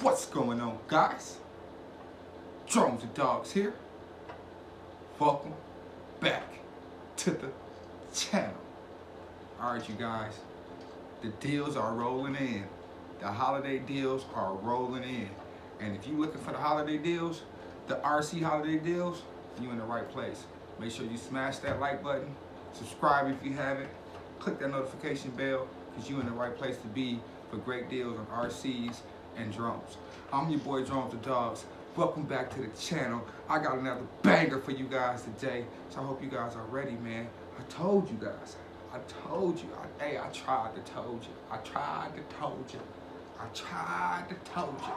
What's going on, guys? Drones and Dogs here. Welcome back to the channel. Alright, you guys, the deals are rolling in. The holiday deals are rolling in. And if you're looking for the holiday deals, the RC holiday deals, you're in the right place. Make sure you smash that like button, subscribe if you haven't, click that notification bell, because you're in the right place to be for great deals on RCs and drones. I'm your boy Drones and Dogs. Welcome back to the channel. I got another banger for you guys today, so I hope you guys are ready, man. I told you guys. I told you. I tried to told you. I tried to told you. I tried to told you.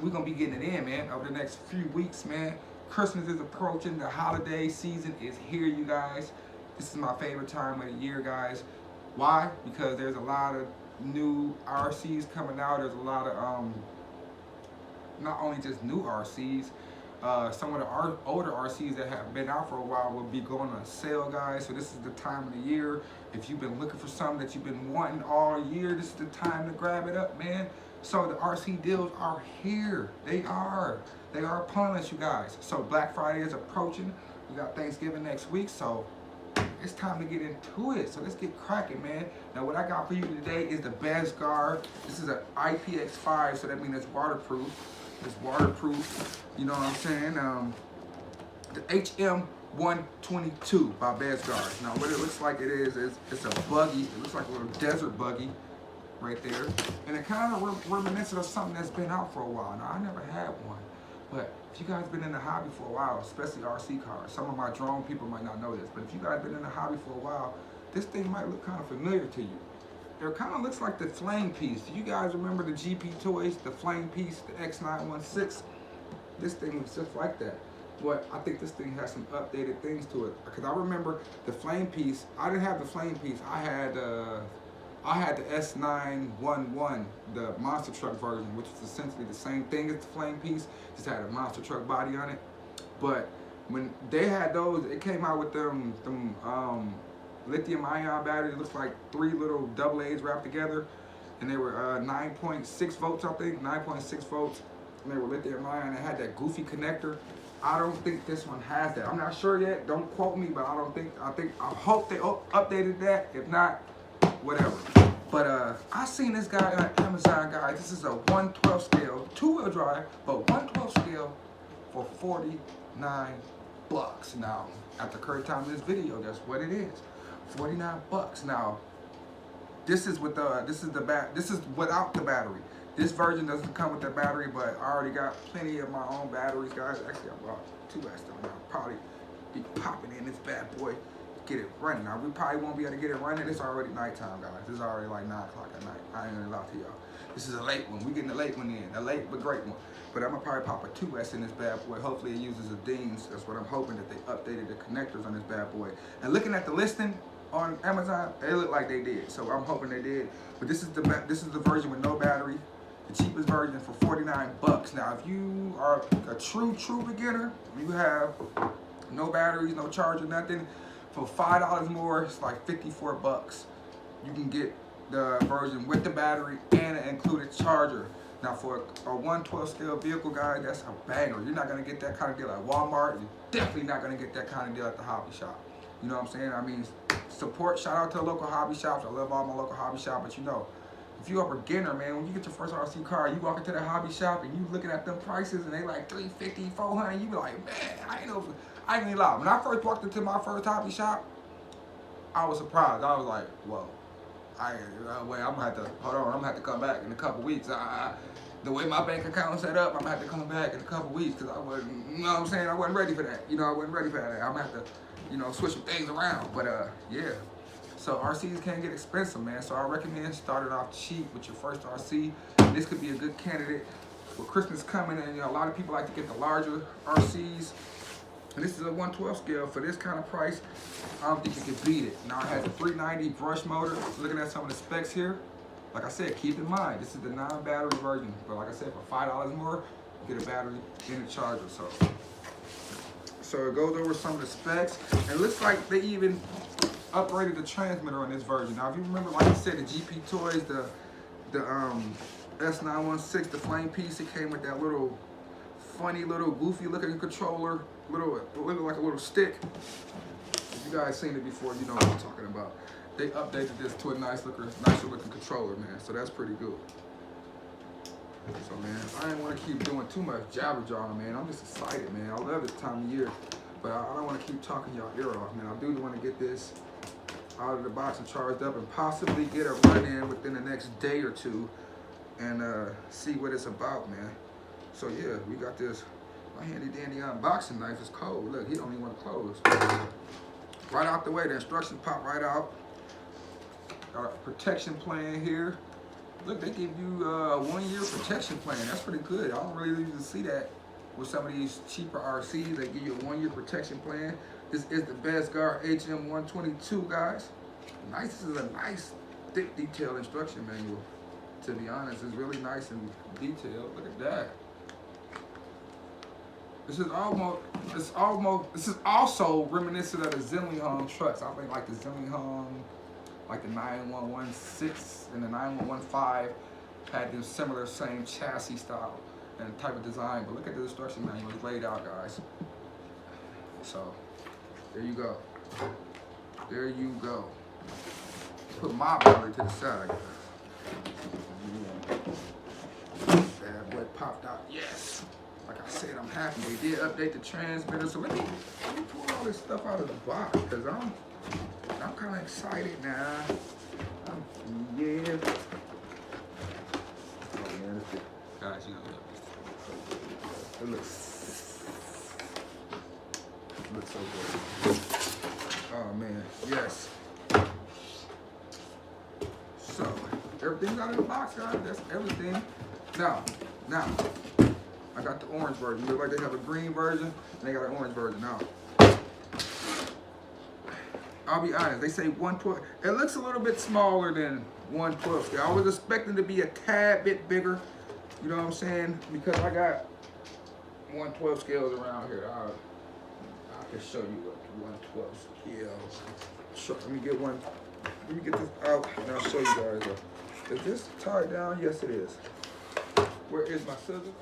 We're gonna be getting it in, man, over the next few weeks, man. Christmas is approaching. The holiday season is here, you guys. This is my favorite time of the year, guys. Why? Because there's a lot of new RCs coming out. There's a lot of not only just new RCs, some of the older RCs that have been out for a while will be going on sale, guys. So this is the time of the year. If you've been looking for something that you've been wanting all year, this is the time to grab it up, man. So the RC deals are here. They are upon us, you guys. So Black Friday is approaching. We got Thanksgiving next week, so it's time to get into it. So let's get cracking, man. Now what I got for you today is the Bezgar. This is an IPX5, so that means it's waterproof. It's waterproof, you know what I'm saying? The HM122 by Bezgar. Now what it looks like it's a buggy. It looks like a little desert buggy right there. And it kind of reminiscent of something that's been out for a while. Now I never had one, but if you guys been in the hobby for a while, especially RC cars, some of my drone people might not know this, but if you guys been in the hobby for a while, this thing might look kind of familiar to you. It kind of looks like the flame piece. Do you guys remember the GP toys, the flame piece, the X916? This thing looks just like that. But I think this thing has some updated things to it. Because I remember the flame piece. I didn't have the flame piece. I had the S911, the monster truck version, which is essentially the same thing as the flame piece, just had a monster truck body on it. But when they had those, it came out with them lithium ion batteries. It looks like 3 little AA's wrapped together, and they were 9.6 volts, I think, 9.6 volts, and they were lithium ion. It had that goofy connector. I don't think this one has that. I'm not sure yet. Don't quote me, but I hope they updated that. If not, whatever. But I seen this guy on Amazon, guys. This is a 1/12 scale, 2-wheel drive, but 1/12 scale for $49. Now, at the current time of this video, that's what it is. $49. Now, this is without the battery. This version doesn't come with the battery, but I already got plenty of my own batteries, guys. Actually, I bought 2 extra. I'll probably be popping in this bad boy, get it running. Now, we probably won't be able to get it running. It's already nighttime, guys. It's already like 9 o'clock at night. I ain't gonna lie to y'all. This is a late one. We getting a late one in. A late but great one. But I'm gonna probably pop a 2S in this bad boy. Hopefully it uses a Dean's. That's what I'm hoping, that they updated the connectors on this bad boy. And looking at the listing on Amazon, it looked like they did. So I'm hoping they did. But this is the version with no battery. The cheapest version for $49. Now, if you are a true beginner, you have no batteries, no charger, nothing, for $5 more, it's like $54. You can get the version with the battery and an included charger. Now, for a 1/12 scale vehicle, guys, that's a banger. You're not gonna get that kind of deal at Walmart. You're definitely not gonna get that kind of deal at the hobby shop. You know what I'm saying? I mean, support, shout out to the local hobby shops. I love all my local hobby shops, but you know, if you're a beginner, man, when you get your first RC car, you walk into the hobby shop and you looking at them prices and they like $350, $400, you be like, man, I ain't gonna lie. When I first walked into my first hobby shop, I was surprised. I was like, whoa, I'm gonna have to, hold on, I'm gonna have to come back in a couple weeks. The way my bank account set up, I'm gonna have to come back in a couple weeks, because I wasn't, you know what I'm saying, I wasn't ready for that. You know, I wasn't ready for that. I'm gonna have to, you know, switch some things around. But yeah. So RCs can get expensive, man. So I recommend starting off cheap with your first RC. This could be a good candidate with Christmas coming, and you know, a lot of people like to get the larger RCs. And this is a 112 scale. For this kind of price, I don't think you can beat it. Now it has a 390 brush motor. Looking at some of the specs here, like I said, keep in mind, this is the non-battery version. But like I said, for $5 more, you get a battery and a charger. So it goes over some of the specs. And it looks like they even upgraded the transmitter on this version. Now if you remember, like I said, the GP Toys, the S916, the flame piece, it came with that little funny little goofy looking controller, looking like a little stick. If you guys seen it before, you know what I'm talking about. They updated this to a nicer looking controller, man. So that's pretty good. So man, I didn't want to keep doing too much jabber jawing, man. I'm just excited, man. I love this time of year, but I don't want to keep talking y'all ear off, man. I do want to get this out of the box and charged up, and possibly get a run in within the next day or two, and see what it's about, man. So yeah, we got this. My handy dandy unboxing knife is cold. Look, he don't even want to close. Right out the way, the instructions pop right out. Got a protection plan here. Look, they give you a 1-year protection plan. That's pretty good. I don't really usually see that with some of these cheaper RCs. They give you a 1-year protection plan. This is the Bezgar HM122, guys. Nice. This is a nice, thick, detailed instruction manual. To be honest, it's really nice and detailed. Look at that. This is also reminiscent of the Zillingham trucks. I think like the Zillingham, like the 9116 and the 9115 had this similar same chassis style and type of design. But look at the instruction manual. It's laid out, guys. So there you go. There you go. Put my battery to the side. That boy popped out. Yes. Like I said, I'm happy. They did update the transmitter. So let me pull all this stuff out of the box, because I'm kind of excited now. Yeah. Oh man, this is, guys, you know, it looks so good. Oh man, yes. So everything's out of the box, guys. That's everything. Now, I got the orange version. Look like they have a green version and they got an orange version now. I'll be honest, they say 112. It looks a little bit smaller than 112 scale. I was expecting to be a tad bit bigger. You know what I'm saying? Because I got 112 scales around here. I can show you what 112 scale. Let me get one. Let me get this out and I'll show you guys. Is this tied down? Yes, it is. Where is my scissors?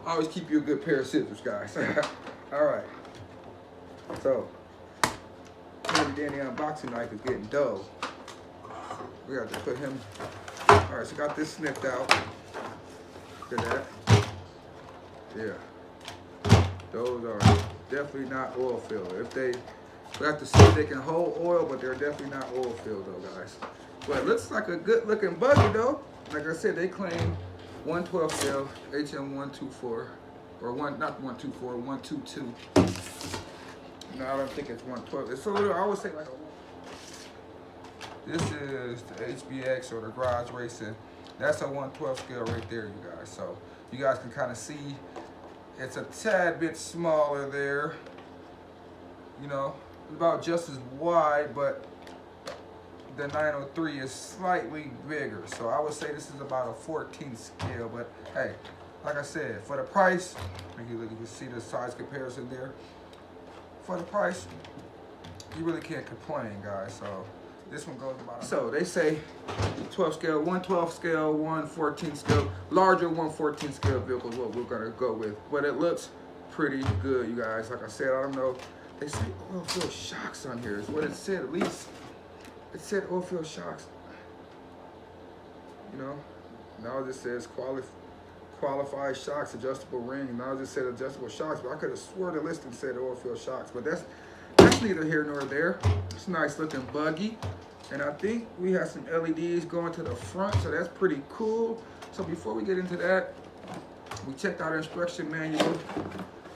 Always keep you a good pair of scissors, guys. All right. So, handy dandy unboxing knife is getting dull. We got to put him. All right, so got this snipped out. Look at that. Yeah. Those are definitely not oil filled. We have to see if they can hold oil, but they're definitely not oil filled though, guys. But it looks like a good looking buggy though. Like I said, they claim 112 scale HM124, or not 124, 122. No, I don't think it's 112. It's a little, I would say like this is the HBX or the garage racing. That's a 112 scale right there, you guys. So you guys can kind of see it's a tad bit smaller there. You know, about just as wide, but the 903 is slightly bigger. So I would say this is about a 14 scale, but hey, like I said, for the price, you can see the size comparison there. For the price, you really can't complain, guys. So this one goes about. So they say 12 scale, 112 scale, 114 scale, larger 114 scale vehicle is what we're gonna go with. But it looks pretty good, you guys. Like I said, I don't know. They say oil field shocks on here is what it said. At least it said oil field shocks. You know, now it just says qualified shocks, adjustable ring. Now it just said adjustable shocks, but I could have swore the listing said oil field shocks. But that's neither here nor there. It's a nice looking buggy, and I think we have some LEDs going to the front, so that's pretty cool. So before we get into that, we checked out our instruction manual.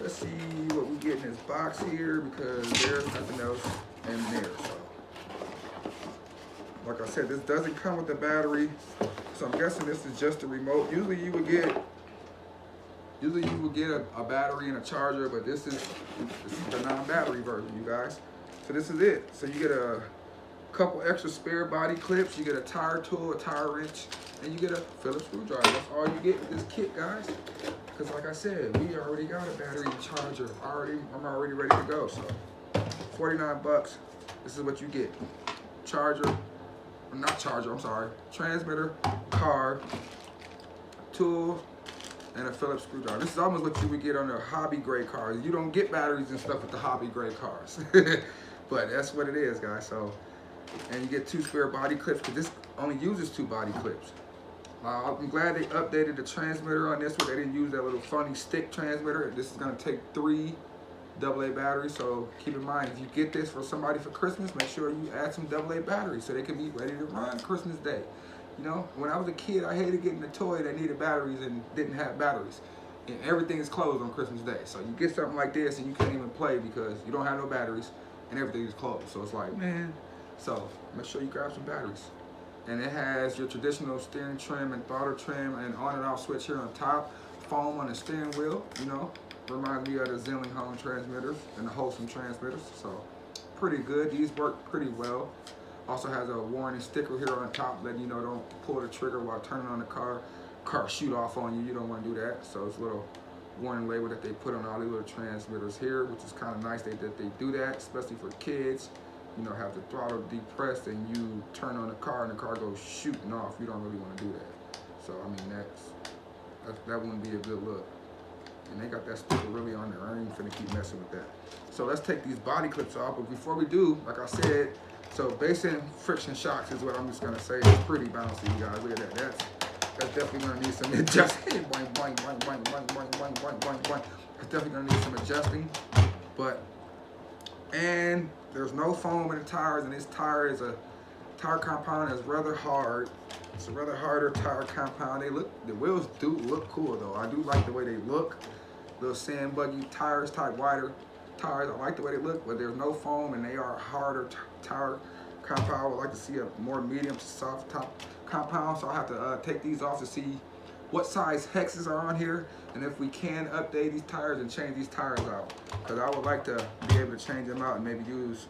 Let's see what we get in this box here, because there's nothing else in there. So, like I said, this doesn't come with the battery, so I'm guessing this is just a remote. Usually you would get Usually you will get a battery and a charger, but this is the non-battery version, you guys. So this is it. So you get a couple extra spare body clips, you get a tire tool, a tire wrench, and you get a Phillips screwdriver. That's all you get with this kit, guys. Because like I said, we already got a battery and charger. I'm already ready to go. So 49 bucks. This is what you get. Charger, not charger, I'm sorry. Transmitter, car, tool, and a Phillips screwdriver. This is almost what you would get on the hobby grade cars. You don't get batteries and stuff with the hobby grade cars. But that's what it is, guys. So, and you get 2 spare body clips, because this only uses 2 body clips. I'm glad they updated the transmitter on this one. They didn't use that little funny stick transmitter. This is gonna take 3 AA batteries, so keep in mind, if you get this for somebody for Christmas, make sure you add some AA batteries so they can be ready to run Christmas Day. You know, when I was a kid, I hated getting a toy that needed batteries and didn't have batteries. And everything is closed on Christmas Day. So you get something like this and you can't even play because you don't have no batteries and everything is closed. So it's like, man, so make sure you grab some batteries. And it has your traditional steering trim and throttle trim and on and off switch here on top. Foam on the steering wheel, you know. Reminds me of the Zilling home transmitters and the Wholesome transmitters. So pretty good. These work pretty well. Also has a warning sticker here on top letting you know don't pull the trigger while turning on the car. Car shoot off on you. You don't want to do that. So it's a little warning label that they put on all these little transmitters here, which is kind of nice that they do that, especially for kids. You know, have the throttle depressed and you turn on the car and the car goes shooting off. You don't really want to do that. So I mean, that wouldn't be a good look. And they got that sticker really on there. I ain't finna keep messing with that. So let's take these body clips off. But before we do, like I said, so basin friction shocks is what I'm just gonna say. It's pretty bouncy, you guys. Look at that. That's definitely gonna need some adjusting. Boing, boing, boing, boing, boing, boing, boing, boing, boing, boing. It's definitely gonna need some adjusting. And there's no foam in the tires, and this tire is a tire compound that's rather hard. It's a rather harder tire compound. The wheels do look cool though. I do like the way they look. Little sand buggy tires, type wider tires. I like the way they look, but there's no foam and they are harder tire compound. I would like to see a more medium to soft top compound, so I'll have to take these off to see what size hexes are on here and if we can update these tires and change these tires out. Because I would like to be able to change them out and maybe use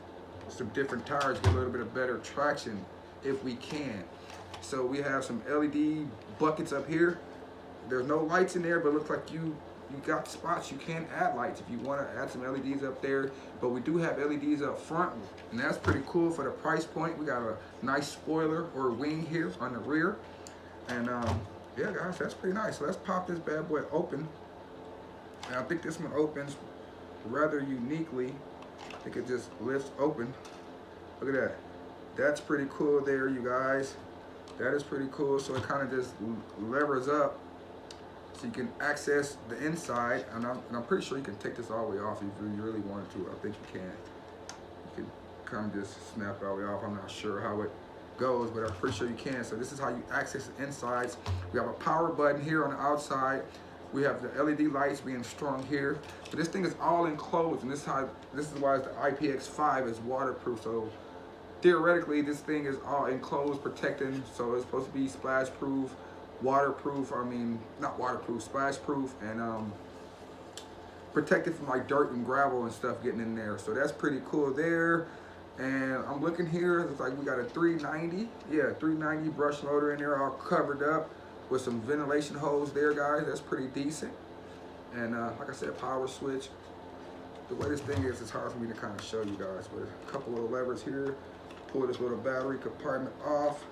some different tires, get a little bit of better traction if we can. So we have some LED buckets up here. There's no lights in there, but it looks like you got spots you can add lights if you want to add some LEDs up there. But we do have LEDs up front, and that's pretty cool for the price point. We got a nice spoiler or wing here on the rear. And yeah, guys, that's pretty nice. So let's pop this bad boy open. And I think this one opens rather uniquely. I think it just lifts open. Look at that. That's pretty cool there, you guys. That is pretty cool. So it kind of just levers up so you can access the inside. And I'm pretty sure you can take this all the way off if you really wanted to. I think you can. You can kind of just snap it all the way off. I'm not sure how it goes, but I'm pretty sure you can. So this is how you access the insides. We have a power button here on the outside. We have the LED lights being strung here. But this thing is all enclosed, and this is why the IPX5 is waterproof. So theoretically, this thing is all enclosed, protecting. So it's supposed to be splash proof, waterproof. I mean, not waterproof, splash proof, and protected from like dirt and gravel and stuff getting in there. So that's pretty cool there. And I'm looking here, it's like we got a 390. Yeah, 390 brush motor in there all covered up with some ventilation holes there, guys. That's pretty decent. And like I said, power switch. The way this thing is, it's hard for me to kind of show you guys, but a couple of levers here. Pull this little battery compartment off,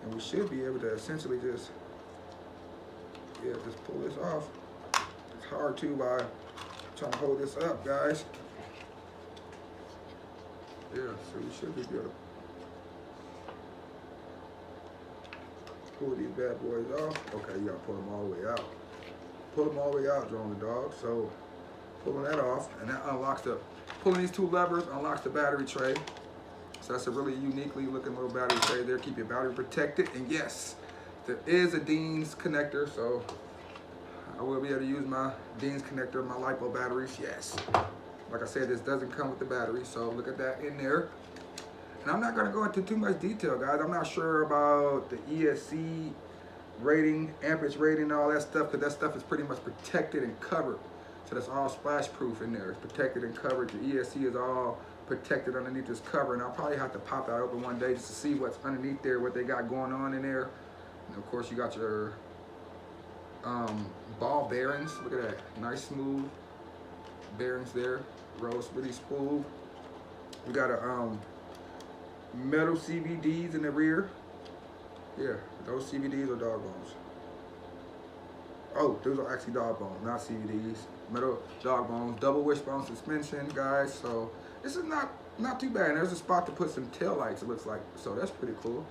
and we should be able to essentially just pull this off. It's hard to by trying to hold this up, guys. Yeah, so we should be able to pull these bad boys off. Okay, you gotta pull them all the way out. Pull them all the way out, Drone the dog. So pulling that off, and that unlocks pulling these 2 levers unlocks the battery tray. So that's a really uniquely looking little battery tray there. Keep your battery protected. And yes, there is a Dean's connector, so I will be able to use my Dean's connector, my LiPo batteries, yes. Like I said, this doesn't come with the battery, so look at that in there. And I'm not gonna go into too much detail, guys. I'm not sure about the ESC rating, amperage rating, all that stuff, because that stuff is pretty much protected and covered. So that's all splash proof in there. It's protected and covered. The ESC is all protected underneath this cover, and I'll probably have to pop that open one day just to see what's underneath there, what they got going on in there. And of course, you got your ball bearings. Look at that, nice smooth bearings there. Rolls really smooth. We got a metal CVDs in the rear. Yeah, those CVDs are dog bones. Oh, those are actually dog bones, not CVDs. Metal dog bones, double wishbone suspension, guys. So this is not too bad. There's a spot to put some tail lights, it looks like. So that's pretty cool.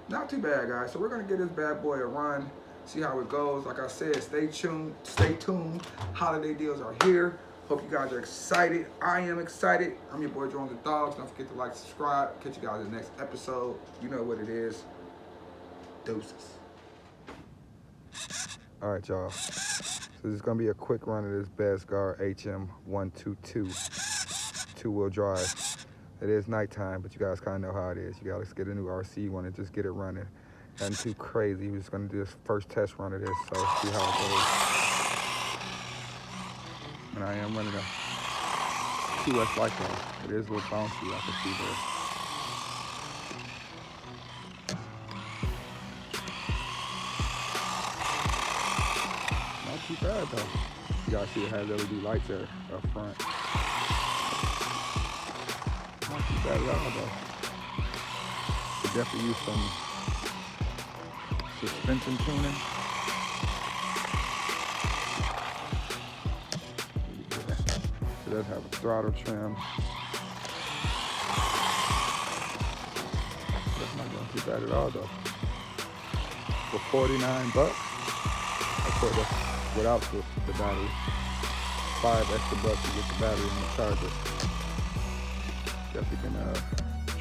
Not too bad, guys. So we're gonna give this bad boy a run, see how it goes. Like I said, stay tuned, stay tuned. Holiday deals are here. Hope you guys are excited. I am excited. I'm your boy Joe the Dogs. Don't forget to like, subscribe. Catch you guys in the next episode. You know what it is. Deuces. All right, y'all. So this is gonna be a quick run of this Bezgar HM122 two-wheel drive. It is nighttime, but you guys kind of know how it is. You gotta get a new RC. You want to just get it running. Nothing too crazy. We're just gonna do this first test run of this, so see how it goes. And I am running a 2S LiPo. It is a little bouncy, I can see there. Not too bad though. You guys see it has LED lights there up front. Not too bad at all though. Could definitely use some suspension tuning. It does have a throttle trim. That's not going too bad at all though. For $49, of course that's without the battery. $5 extra bucks to get the battery and the charger. Definitely can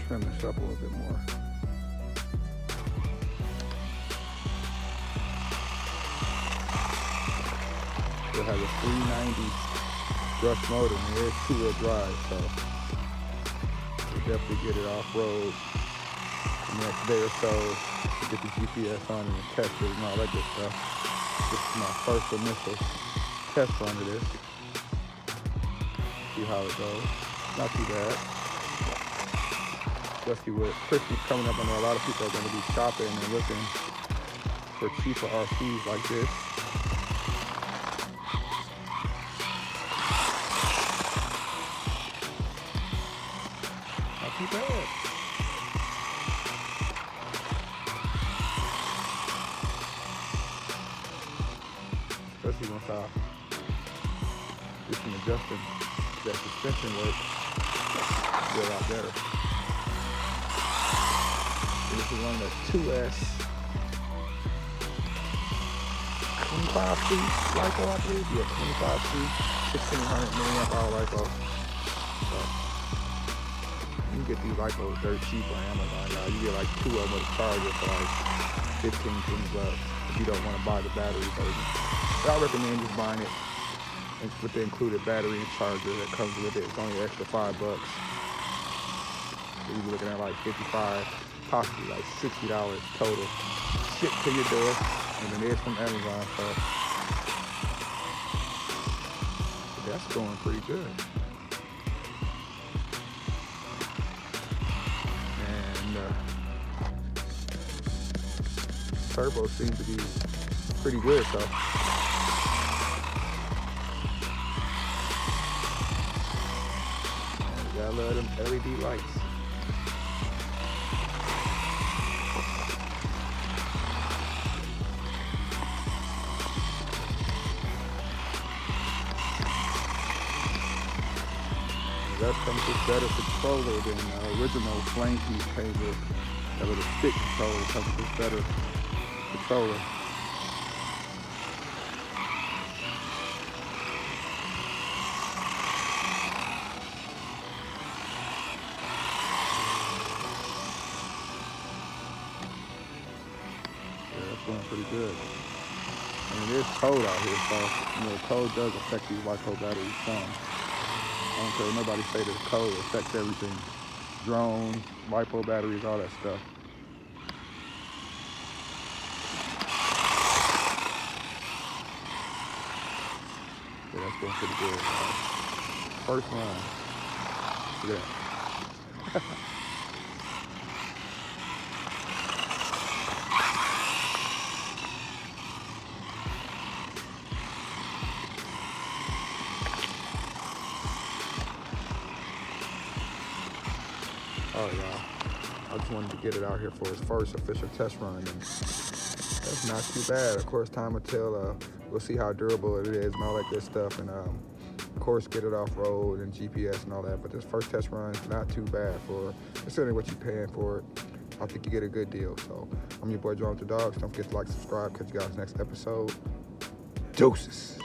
trim this up a little bit more. It has a 390 brush motor and it is two-wheel drive, so we'll definitely get it off-road the next day or so to get the GPS on and test it and all that good stuff. This is my first initial test run of this. See how it goes. Not too bad. Especially with Christmas coming up, I know a lot of people are going to be shopping and looking for cheaper RCs like this. Not too bad. Especially once I do some adjusting that suspension work, get a lot better. And this is on the 2S 25C LiPo, I believe. Yeah, 25C, 1600 milliamp hour LiPo. So you can get these LiPos dirt cheap on Amazon now. You get like 2 of them with a charger for like 15, 20 bucks if you don't want to buy the battery version. But I recommend just buying it with the included battery and charger that comes with it. It's only an extra $5. So you'll be looking at like 55, possibly like $60 total. Shipped to your door, and then it's from Amazon. So that's going pretty good. And turbo seems to be pretty good, so. I love them LED lights. That's comes with better controller than the original flame piece came with. That little stick controller comes with better controller. Going pretty good. And it is cold out here, so you know, cold does affect these LiPo batteries some. I don't care what nobody say that the cold affects everything. Drones, LiPo batteries, all that stuff. Yeah, that's going pretty good. First run. Look at that. Oh, y'all. I just wanted to get it out here for his first official test run, and that's not too bad. Of course, time will tell. We'll see how durable it is and all that good stuff, and of course, get it off road and GPS and all that. But this first test run is not too bad for considering what you're paying for it. I think you get a good deal. So I'm your boy, John with the Dogs. Don't forget to like, subscribe. Catch you guys next episode. Deuces.